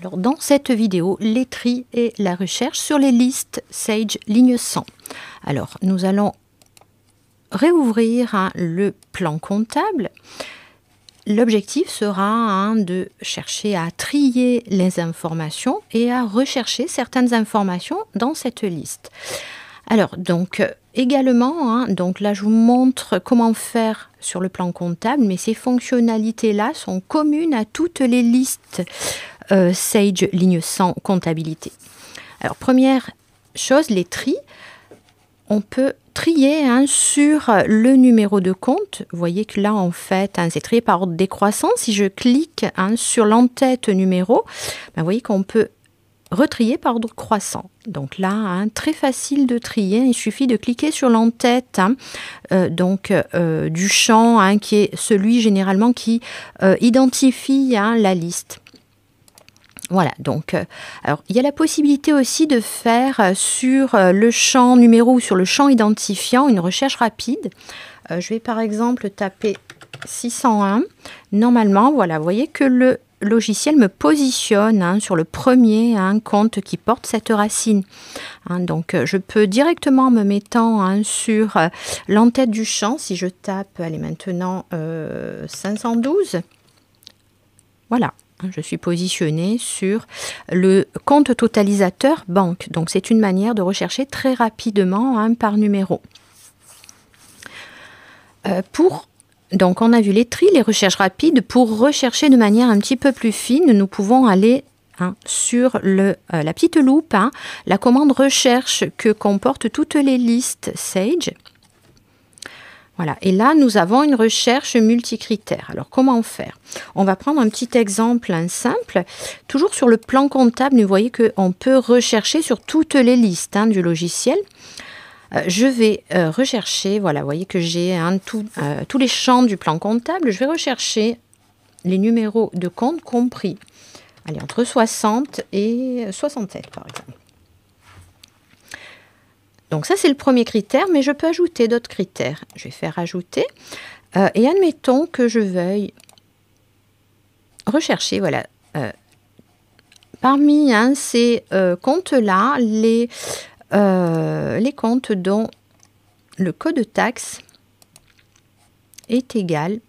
Alors, dans cette vidéo, les tris et la recherche sur les listes Sage ligne 100. Alors, nous allons réouvrir le plan comptable. L'objectif sera de chercher à trier les informations et à rechercher certaines informations dans cette liste. Alors, donc, également, donc là, je vous montre comment faire sur le plan comptable, mais ces fonctionnalités-là sont communes à toutes les listes Sage ligne 100 comptabilité. Alors, première chose, les tris. On peut trier sur le numéro de compte. Vous voyez que là, en fait, c'est trié par ordre décroissant. Si je clique sur l'entête numéro, vous voyez qu'on peut retrier par ordre croissant. Donc là, très facile de trier. Il suffit de cliquer sur l'entête du champ qui est celui généralement qui identifie la liste. Voilà, donc, alors il y a la possibilité aussi de faire sur le champ numéro ou sur le champ identifiant une recherche rapide. Je vais par exemple taper 601. Normalement, voilà, vous voyez que le logiciel me positionne sur le premier compte qui porte cette racine. Donc, je peux directement, en me mettant sur l'entête du champ, si je tape, allez maintenant 512, voilà. Je suis positionnée sur le compte totalisateur banque. Donc, c'est une manière de rechercher très rapidement par numéro. Donc, on a vu les tris, les recherches rapides. Pour rechercher de manière un petit peu plus fine, nous pouvons aller sur la petite loupe, la commande recherche que comportent toutes les listes Sage. Voilà, et là, nous avons une recherche multicritère. Alors, comment faire? On va prendre un petit exemple simple. Toujours sur le plan comptable, vous voyez qu'on peut rechercher sur toutes les listes du logiciel. Je vais rechercher, voilà, vous voyez que j'ai tous les champs du plan comptable. Je vais rechercher les numéros de compte compris, allez, entre 60 et 67, par exemple. Donc ça, c'est le premier critère, mais je peux ajouter d'autres critères. Je vais faire ajouter. Et admettons que je veuille rechercher, voilà, parmi ces comptes-là, les comptes dont le code taxe est égal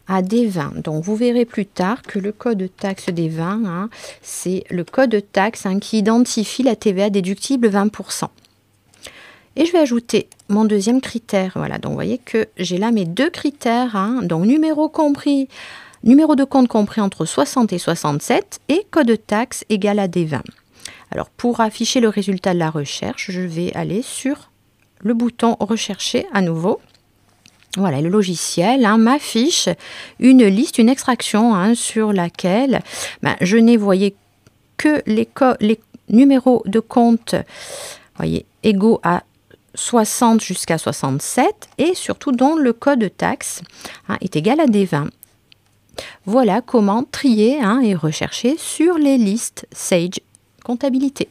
à D20. Donc, vous verrez plus tard que le code taxe D20, c'est le code taxe qui identifie la TVA déductible 20%. Et je vais ajouter mon deuxième critère. Voilà, donc vous voyez que j'ai là mes deux critères. Donc, numéro de compte compris entre 60 et 67 et code taxe égal à D20. Alors, pour afficher le résultat de la recherche, je vais aller sur le bouton rechercher à nouveau. Voilà, le logiciel m'affiche une liste, une extraction sur laquelle je n'ai, voyez, que les numéros de compte, voyez, égaux à 60 jusqu'à 67 et surtout dont le code taxe est égal à D20. Voilà comment trier et rechercher sur les listes Sage Comptabilité.